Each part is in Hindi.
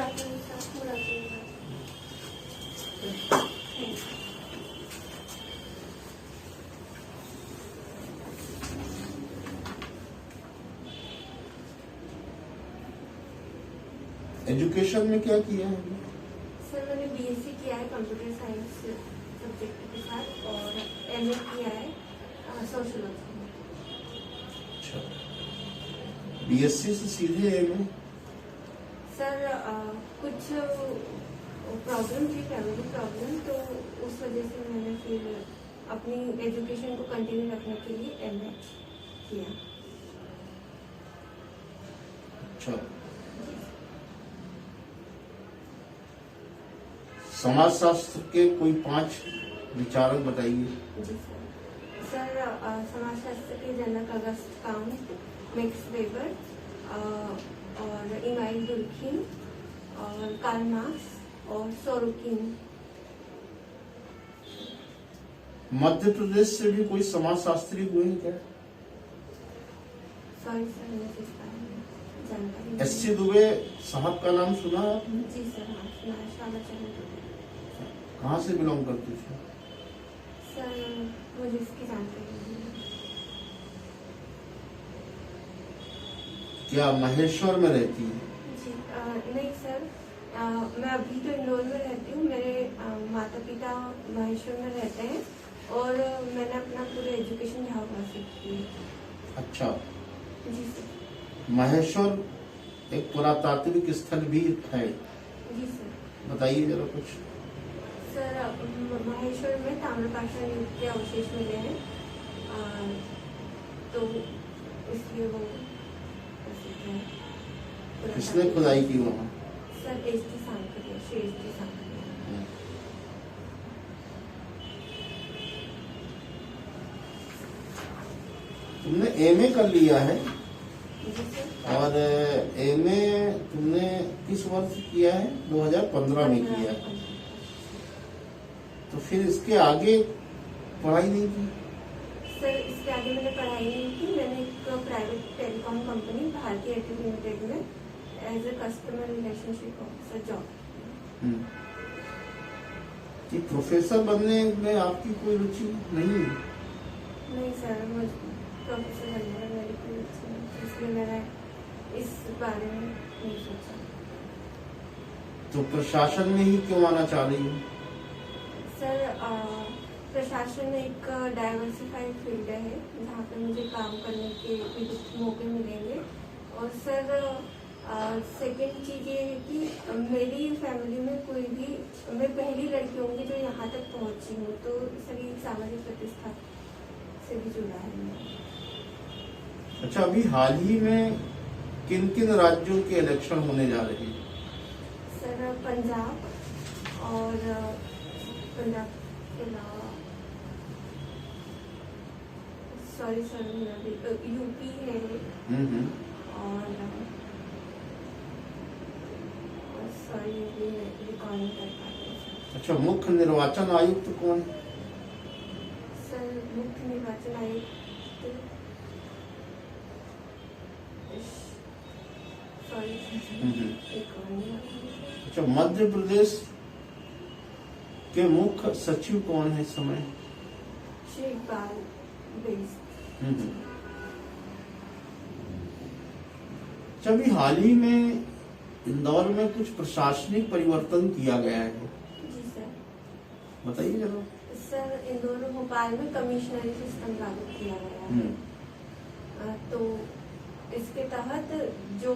Afternoon sir, good afternoon. Education में क्या किया है? सर मैंने बीएससी किया है कंप्यूटर साइंस सब्जेक्ट के साथ और एमए किया है सोशोलॉजी में। अच्छा, बीएससी से सीधे एमए? सर कुछ प्रॉब्लम थी, फैमिली प्रॉब्लम, तो उस वजह से मैंने फिर अपनी एजुकेशन को कंटिन्यू रखने के लिए एमए किया। अच्छा, समाजशास्त्र के कोई 5 विचारक बताइए। जी सर। सर समाजशास्त्र के जनक अगस्त काउंट, मैक्स वेबर और इमाइल दुर्खिम और कार्ल मार्क्स और सोरोकिन। मध्य प्रदेश से भी कोई समाजशास्त्री हुए हैं क्या? सॉरी सर, मुझे इस बारे में जानकारी नहीं। एससी दुबे साहब का नाम सुना है आपने? जी सर, हाँ सुना है, श्यामाचरण दुबे। कहाँ से बिलोंग करती थी? सर मुझे इसकी जानकारी नहीं है। क्या महेश्वर में रहती है? जी नहीं सर, मैं अभी तो इंदौर में रहती हूँ। मेरे माता पिता महेश्वर में रहते हैं और मैंने अपना पूरा एजुकेशन यहाँ हासिल की है। अच्छा, जी सर। महेश्वर एक पुरातात्विक स्थल भी है, जी सर। बताइए जरा कुछ। सर महेश्वर में ताम्रपाषाण युग के अवशेष मिले हैं, तो इसलिए वो प्रसिद्ध है। किसने खुदाई की वहाँ? Sir ST Sankalia, Shri ST Sankalia. तुमने एमए कर लिया है जी सर। और एमए तुमने किस वर्ष किया है? 2015 में किया है। तो फिर इसके आगे पढ़ाई नहीं की? सर इसके आगे मैंने पढ़ाई नहीं की। मैंने एक private telecom company Bharti Airtel limited में as a customer relationship officer job. कि प्रोफेसर बनने में आपकी कोई रुचि नहीं है? नहीं सर, मुझे प्रोफेसर बनने में मेरी कोई रुचि नहीं, इसलिए मैंने इस बारे में नहीं सोचा। तो प्रशासन में ही क्यों आना चाह रही हो? सर प्रशासन एक डाइवर्सिफाइड फील्ड है जहाँ पे मुझे काम करने के मौके मिलेंगे। और सर सेकेंड चीज ये है कि मेरी फैमिली में कोई भी, मैं पहली लड़की होंगी जो यहाँ तक पहुँची हूँ, तो सर ये सामाजिक प्रतिष्ठा से भी जुड़ा है मेरा। अच्छा, अभी हाल ही में किन किन राज्यों के इलेक्शन होने जा रहे हैं? सर पंजाब और पंजाब के अलावा सॉरी सर यूपी है और सॉरी रिकॉर्ड नहीं कर पाते सर। अच्छा, मुख्य निर्वाचन आयुक्त कौन है? सर मुख्य निर्वाचन आयुक्त सॉरी अच्छा, मध्य प्रदेश के मुख्य सचिव कौन है इस समय? श्री इकबाल बेस। अच्छा, अभी हाल ही में इंदौर में कुछ प्रशासनिक परिवर्तन किया गया है, जी सर। बताइए जरा। सर इंदौर और भोपाल में कमिश्नरी सिस्टम लागू किया गया है। तो इसके तहत जो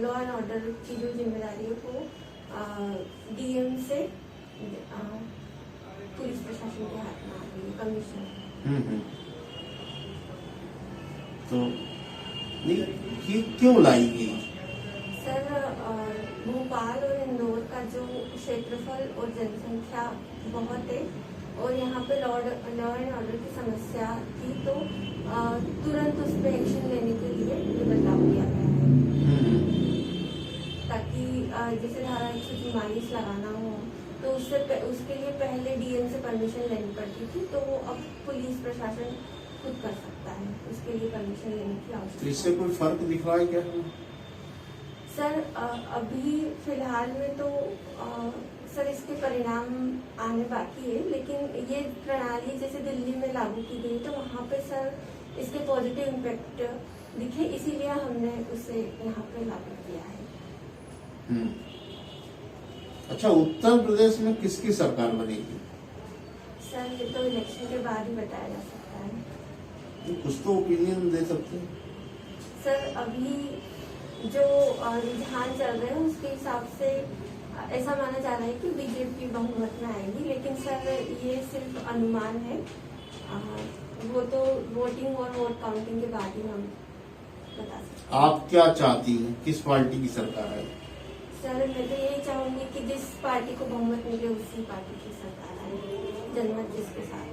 लॉ एंड ऑर्डर की जो जिम्मेदारियों को डीएम से पुलिस प्रशासन के हाथ में आ गई है, कमिश्नर। तो ये क्यों लाई गई? सर भोपाल और इंदौर का जो क्षेत्रफल और जनसंख्या बहुत है और यहाँ पे लॉ एंड ऑर्डर की समस्या थी, तो तुरंत उस पर एक्शन लेने के लिए ये बदलाव किया गया है। ताकि जैसे धारा 144 लगाना हो तो उसके लिए पहले डीएम से परमिशन लेनी पड़ती थी, तो वो अब पुलिस प्रशासन खुद कर सकता है, उसके लिए परमिशन लेने की आवश्यकता। तो इससे कोई फर्क दिख रहा है क्या? सर अभी फिलहाल में तो सर इसके परिणाम आने बाकी है, लेकिन ये प्रणाली जैसे दिल्ली में लागू की गई तो वहाँ पे सर इसके पॉजिटिव इम्पैक्ट दिखे, इसीलिए हमने उसे यहाँ पे लागू किया है। अच्छा, उत्तर प्रदेश में किसकी सरकार बनेगी? सर ये तो इलेक्शन के बाद ही बताया जा सकता है। कुछ तो ओपिनियन दे सकते हैं। सर अभी जो रुझान चल रहे हैं उसके हिसाब से ऐसा माना जा रहा है कि बीजेपी बहुमत में आएगी, लेकिन सर ये सिर्फ अनुमान है। वो तो वोटिंग और वोट काउंटिंग के बाद ही हम बता सकते हैं। आप क्या चाहती हैं, किस पार्टी की सरकार है? सर मैं तो यही चाहूंगी कि जिस पार्टी को बहुमत मिले उसी पार्टी की सरकार आए, जनमत जिसके साथ।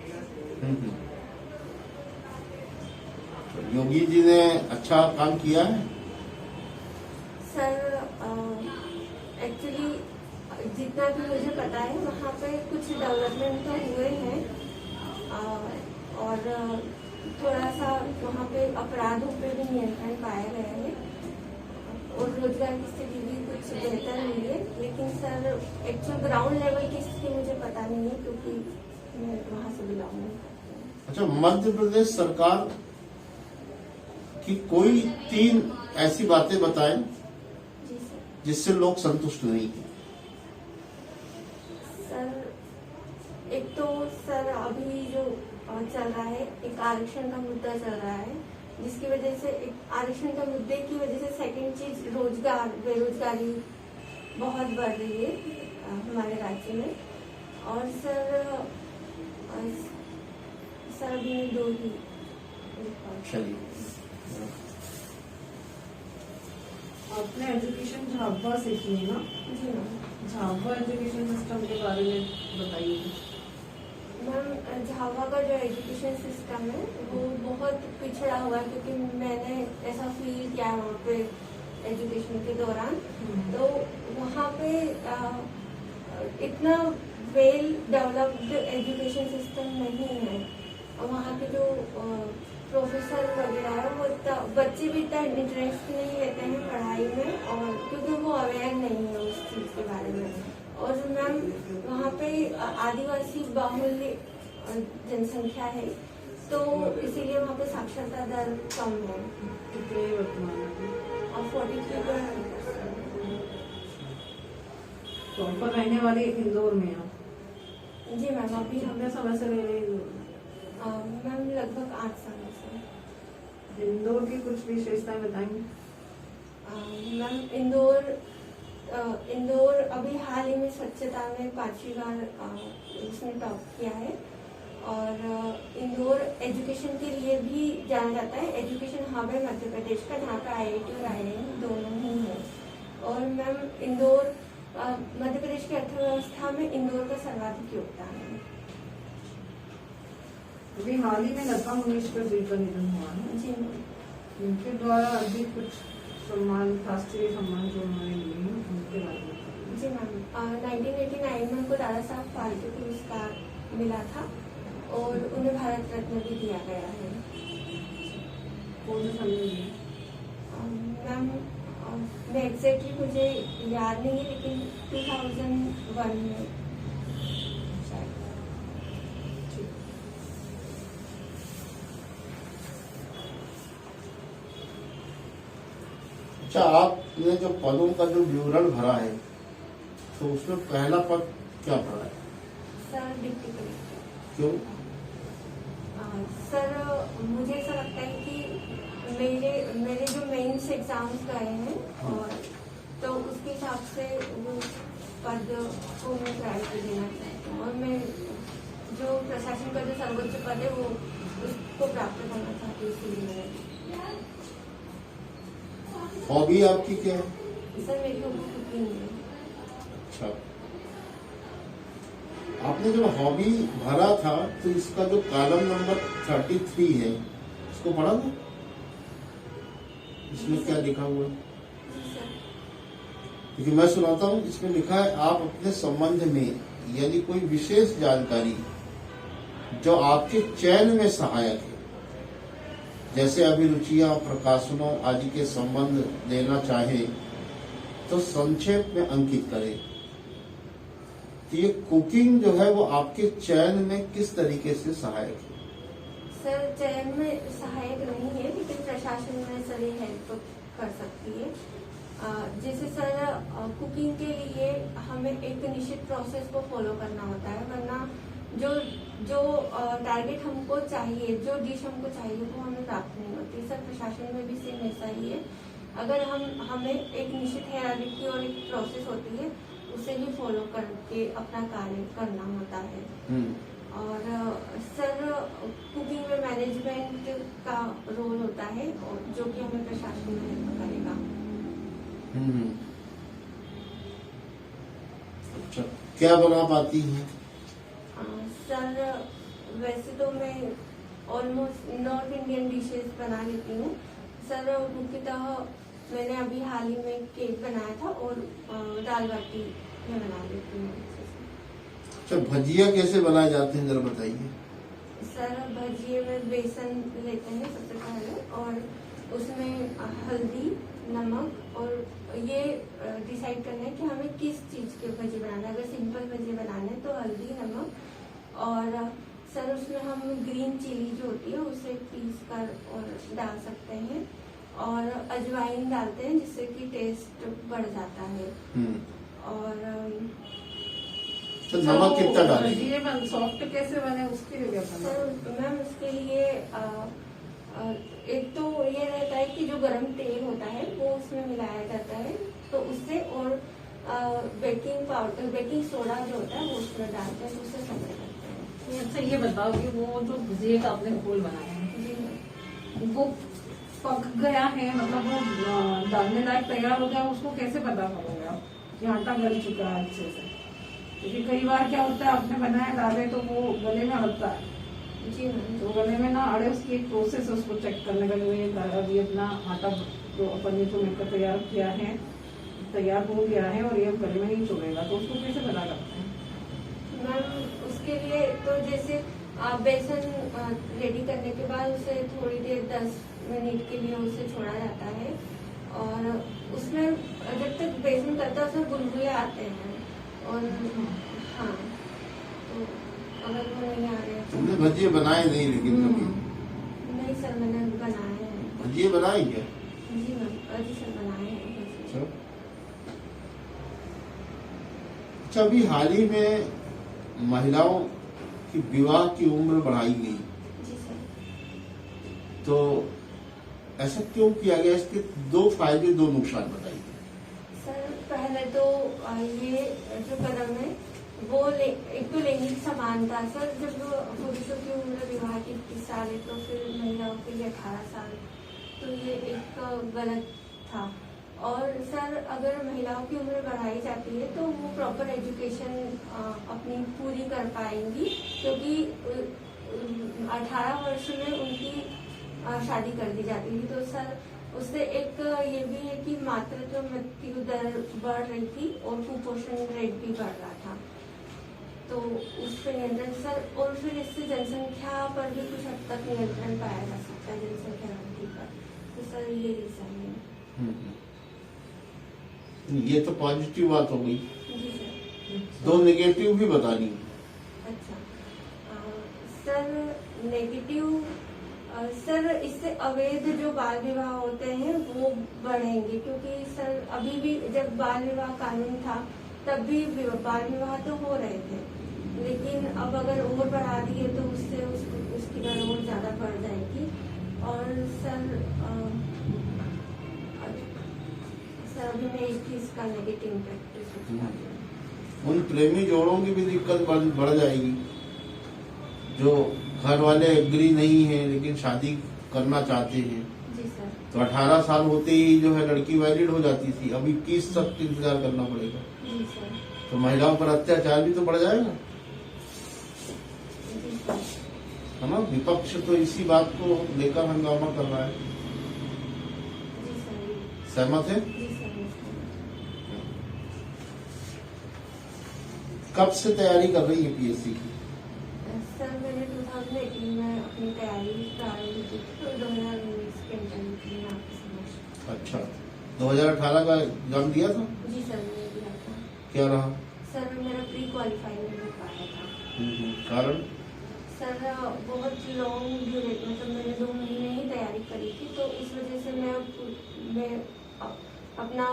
तो योगी जी ने अच्छा काम किया है? सर एक्चुअली जितना भी मुझे पता है वहाँ पे कुछ डेवलपमेंट तो हुए हैं, और थोड़ा सा वहाँ पे अपराधों पे भी नियंत्रण पाया गया है और रोजगार की स्थिति भी कुछ बेहतर हुई है, लेकिन सर एक्चुअल ग्राउंड लेवल की स्थिति मुझे पता नहीं है क्योंकि मैं वहाँ से बिलोंग नहीं करती हूँ। अच्छा, मध्य प्रदेश सरकार की कोई 3 ऐसी बातें बताएं जी सर। जिससे लोग संतुष्ट नहीं हैं। सर एक तो सर अभी जो चल रहा है, एक आरक्षण का मुद्दा चल रहा है, जिसकी वजह से एक आरक्षण के मुद्दे की वजह से सेकंड चीज रोजगार, बेरोजगारी बहुत बढ़ रही है हमारे राज्य में। और सर अभी मैं 2 ही चलिए, आपने एजुकेशन झाबुआ से की है ना? जी मैम। झाबुआ एजुकेशन सिस्टम के बारे में बताइए। मैम झाबुआ का जो एजुकेशन सिस्टम है वो बहुत पिछड़ा हुआ है, क्योंकि मैंने ऐसा फील किया है वहाँ पे एजुकेशन के दौरान। तो वहाँ पे इतना वेल डेवलप्ड एजुकेशन सिस्टम नहीं है। वहाँ के जो प्रोफेसर वगैरह है वो बच्चे भी इतना इंटरेस्ट नहीं लेते हैं पढ़ाई में, और क्योंकि वो अवेयर नहीं है उस चीज़ के बारे में। और मैम वहाँ पे आदिवासी बाहुल्य जनसंख्या है, तो इसीलिए वहाँ पे साक्षरता दर कम है। कितने वर्तमान में? और 43%। प्रॉपर रहने वाले इंदौर में आप? जी मैम। अभी हम कितने समय से रह रहे हैं इंदौर? मैम लगभग 8 साल से। इंदौर की कुछ विशेषताएं बताएंगे? मैम इंदौर अभी हाल ही में स्वच्छता में 5वीं बार इसने टॉप किया है। और इंदौर एजुकेशन के लिए भी जाना जाता है। एजुकेशन हब है मध्य प्रदेश का, जहाँ पे IIT और IIM दोनों ही है। और मैम इंदौर मध्य प्रदेश की अर्थव्यवस्था में इंदौर का सर्वाधिक योगदान है। अभी हाल ही में लता मंगेशकर जी का निधन हुआ है। जी मैम। उनके द्वारा अभी कुछ सम्मान, राष्ट्रीय सम्मान जो उन्होंने लिए हैं उनके बारे में बताइए। जी मैम। 1989 में उनको दादा साहब फाल्के पुरस्कार मिला था और उन्हें भारत रत्न भी दिया गया है। कौन से समय में? मैम मैं एग्जैक्टली मुझे याद नहीं है, लेकिन 2001 में शायद। अच्छा, आपने जो पदों का जो विवरण भरा है तो उसमें पहला पद क्या पड़ा है? Sir deputy collector. क्यों? सर मुझे ऐसा लगता है कि मेरे जो मेंस एग्जाम्स गए हैं, और तो उसके हिसाब से वो पद को मैं प्रायोरिटी देना चाहती हूँ, और मैं जो प्रशासन का जो सर्वोच्च पद है वो उसको प्राप्त करना चाहती हूँ, इसीलिए। हॉबी आपकी क्या है? सर मेरी हॉबी कुकिंग है। अच्छा, आपने जो हॉबी भरा था तो इसका जो कॉलम नंबर 33 है इसको पढ़ा था? इसमें क्या लिखा हुआ है? जी सर। क्योंकि मैं सुनाता हूँ, इसमें लिखा है आप अपने संबंध में यदि कोई विशेष जानकारी जो आपके चयन में सहायक है, जैसे अभिरुचियां, प्रकाशनों आदि के संबंध देना चाहे तो संक्षेप में अंकित करें। तो ये कुकिंग जो है वो आपके चयन में किस तरीके से सहायक है? सर चयन में सहायक नहीं है, लेकिन प्रशासन में सर ये हेल्प कर सकती है। जैसे सर कुकिंग के लिए हमें एक निश्चित प्रोसेस को फॉलो करना होता है, वरना जो टारगेट हमको चाहिए, जो डिश हमको चाहिए वो हमें प्राप्त नहीं होती। सर प्रशासन में भी सेम ऐसा ही है। अगर हमें एक निश्चित हायरार्की और एक प्रोसेस होती है, उसे ही फॉलो करके अपना कार्य करना होता है। और सर कुकिंग में मैनेजमेंट का रोल होता है, और जो कि हमें प्रशासन में हेल्प करेगा। अच्छा, क्या बना पाती हैं? सर वैसे तो मैं ऑलमोस्ट नॉर्थ इंडियन डिशेस बना लेती हूँ। सर मुख्यतः मैंने अभी हाल ही में केक बनाया था, और दाल बाटी मैं बना लेती हूँ। अच्छा, भजिया कैसे बनाए जाते हैं जरा बताइए। सर भजिए में बेसन लेते हैं सबसे पहले, और उसमें हल्दी, नमक, और ये डिसाइड करना है कि हमें किस चीज के भजी बनाना है। अगर सिंपल भजी बनाना है तो हल्दी, नमक, और सर उसमें हम ग्रीन चिली जो होती है उसे पीस कर और डाल सकते हैं, और अजवाइन डालते हैं जिससे कि टेस्ट बढ़ जाता है। और तो नमक कितना डालेंगे? ये सॉफ्ट कैसे बने उसके लिए क्या करना है? सर मैम उसके लिए एक तो ये रहता है कि जो गरम तेल होता है वो उसमें मिलाया जाता है, तो उससे, और बेकिंग पाउडर, बेकिंग सोडा जो होता है वो उसमें डालते हैं, तो उससे समय लगता है। अच्छा ये बताओ कि वो जो भुजिए का आपने घोल बनाया है जी वो पक गया है, मतलब वो डालने लायक तैयार हो गया, उसको कैसे पता करोगे आप कि आटा गल चुका है अच्छे से? क्योंकि कई बार क्या होता है आपने बनाया डाले तो वो गले में अड़ता है। जी मैम। तो गले में ना अड़े उसकी एक प्रोसेस है उसको चेक करने का। जो ये अभी अपना आटा जो अपन ने जो मिलकर तैयार किया है, तैयार हो गया है और ये गले में नहीं चुभेगा, तो उसको कैसे पता करते हैं? मैम उसके लिए तो जैसे बेसन रेडी करने के बाद उसे थोड़ी देर 10 मिनट के लिए उसे छोड़ा जाता है, और उसमें जब तक बेसन करता है उसमें बुलबुले आते हैं, और हाँ, तो अगर वो नहीं आ रहे तुमने भजिए बनाए नहीं लेकिन कभी? नहीं सर, मैंने बनाए हैं। भजिए बनाई क्या? जी मैम, जी सर बनाए हैं। अच्छा, अच्छा, अभी हाल ही में महिलाओं की विवाह की उम्र बढ़ाई गई, जी सर। तो ऐसा क्यों किया गया? इसके 2 फायदे 2 नुकसान बताइए। सर पहले तो ये जो कदम है वो एक तो लैंगिक समानता। सर जब पुरुषों की उम्र विवाह की 21 साल है, तो फिर महिलाओं के लिए 18 साल, तो ये एक गलत था। और सर अगर महिलाओं की उम्र बढ़ाई जाती है तो वो प्रॉपर एजुकेशन अपनी पूरी कर पाएंगी, क्योंकि 18 वर्ष में उनकी शादी कर दी जाती थी। तो सर उससे एक ये भी है कि मातृत्व मृत्यु दर बढ़ रही थी, और कुपोषण रेट भी बढ़ रहा था, तो उस पर नियंत्रण सर, और फिर इससे जनसंख्या पर भी कुछ हद तक नियंत्रण पाया जा सकता है, जनसंख्या वृद्धि पर। तो सर ये रीजन है। ये तो पॉजिटिव बात हो गई। जी सर। 2 नेगेटिव भी बतानी। अच्छा सर नेगेटिव, सर इससे अवैध जो बाल विवाह होते हैं वो बढ़ेंगे, क्योंकि सर अभी भी जब बाल विवाह कानून था तब भी बाल विवाह तो हो रहे थे, लेकिन अब अगर और बढ़ा दिए तो उससे उसकी दर और ज्यादा बढ़ जाएगी। और सर अभी मैं एक चीज का नेगेटिव इम्पैक्ट उन प्रेमी जोड़ों की भी दिक्कत बढ़ जाएगी, जो घर वाले एग्री नहीं है लेकिन शादी करना चाहते हैं। जी सर। तो 18 साल होते ही जो है लड़की वैलिड हो जाती थी, अभी 21 तक इंतजार करना पड़ेगा। जी सर। तो महिलाओं पर अत्याचार भी तो बढ़ जाएगा, जी सर। है ना? विपक्ष तो इसी बात को लेकर हंगामा कर रहा है। जी सर। सहमत है? जी सर। कब से तैयारी कर रही है पीएससी की? सर मैंने 2018 में अपनी तैयारी प्रारंभ की थी, तो 2019 के इंटरव्यू के लिए आपके समक्ष। अच्छा, 2018 का एग्जाम दिया था? क्या रहा? सर मेरा प्री क्वालिफाई नहीं हो पाया था। कारण? सर बहुत लॉन्ग ड्यूरेट, मतलब मैंने 2 महीने ही तैयारी करी थी, तो इस वजह से मैं अपना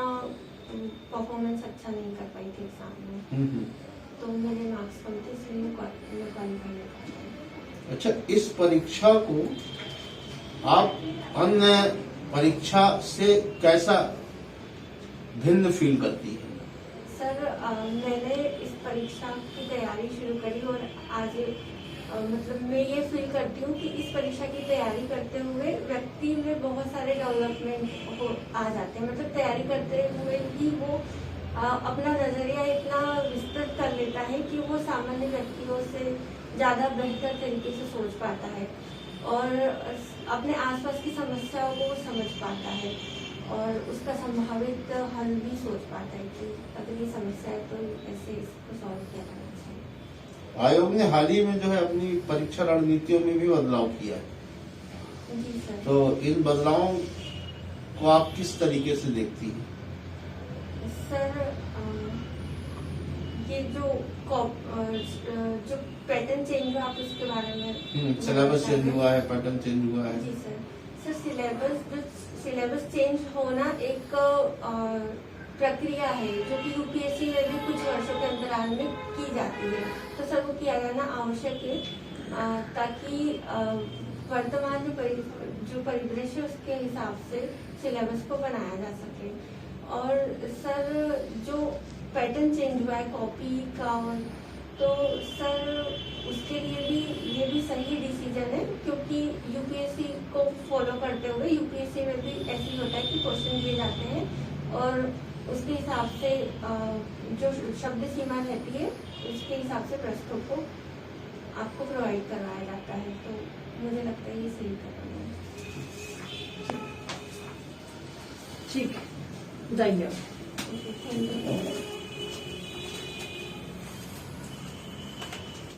परफॉर्मेंस अच्छा नहीं कर पाई थी एग्जाम में। तो मेरे मार्क्स कम थे, इसलिए मैं क्वालिफाई नहीं कर पाई। अच्छा, इस परीक्षा को आप अन्य परीक्षा से कैसा भिन्न फील करती है? सर मैंने इस परीक्षा की तैयारी शुरू करी और आज मतलब मैं ये फील करती हूँ कि इस परीक्षा की तैयारी करते हुए व्यक्ति में बहुत सारे डेवलपमेंट आ जाते हैं। मतलब तैयारी करते हुए ही वो अपना नजरिया इतना विस्तृत कर लेता है कि वो सामान्य व्यक्तियों से ज्यादा बेहतर तरीके से सोच पाता है और अपने आसपास की समस्याओं को समझ पाता है और उसका संभावित हल भी सोच पाता है कि अगर ये समस्या है तो ऐसे इसको सॉल्व किया जाना चाहिए। आयोग ने हाल ही में जो है अपनी परीक्षा रणनीतियों में भी बदलाव किया है। जी सर। तो इन बदलावों को आप किस तरीके से देखती हैं? सर ये जो पैटर्न चेंज हुआ, आप उसके बारे में सिलेबस चेंज हुआ है, पैटर्न चेंज हुआ है। जी सर। सर सिलेबस चेंज होना एक प्रक्रिया है जो कि यूपीएससी में भी कुछ वर्षों के अंतराल में की जाती है। तो सर वो किया जाना आवश्यक है ताकि वर्तमान में जो परिदृश्य उसके हिसाब से सिलेबस को बनाया जा सके। और सर जो पैटर्न चेंज हुआ है कॉपी का, तो सर उसके लिए भी ये भी सही डिसीजन है क्योंकि यूपीएससी को फॉलो करते हुए यूपीएससी में भी ऐसे ही होता है कि क्वेश्चन दिए जाते हैं और उसके हिसाब से जो शब्द सीमा रहती है उसके हिसाब से प्रश्नों को आपको प्रोवाइड करवाया जाता है। तो मुझे लगता है ये सही कदम है। ठीक, जाइए। Thank you.